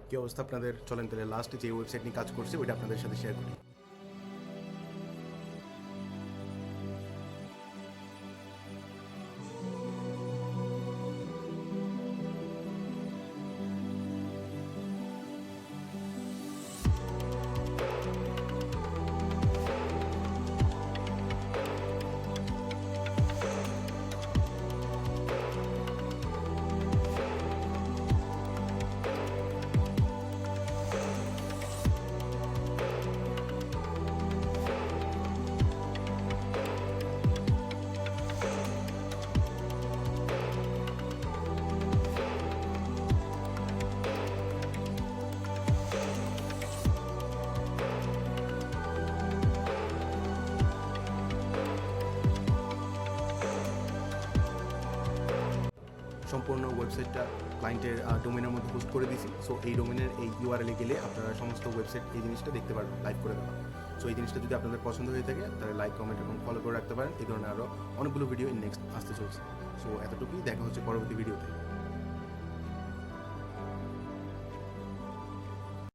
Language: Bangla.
কী অবস্থা আপনাদের? চলেন তাহলে লাস্ট যে ওয়েবসাইট নিয়ে কাজ করছি ওইটা আপনাদের সাথে শেয়ার করি। সম্পূর্ণ ওয়েবসাইটটা ক্লায়েন্টের ডোমেনের মধ্যে পোস্ট করে দিয়েছি। সো এই ডোমেনের এই ইউআরএলে গেলে আপনারা সমস্ত ওয়েবসাইট এই জিনিসটা দেখতে পারবেন লাইভ করে দেওয়া। সো এই জিনিসটা যদি আপনাদের পছন্দ হয়ে থাকে তাহলে লাইক, কমেন্ট এবং ফলো করে রাখতে পারেন। এই ধরনের আরও অনেকগুলো ভিডিও নেক্সট আসতে চলছে। সো এতটুকুই, দেখা হচ্ছে পরবর্তী ভিডিওতে।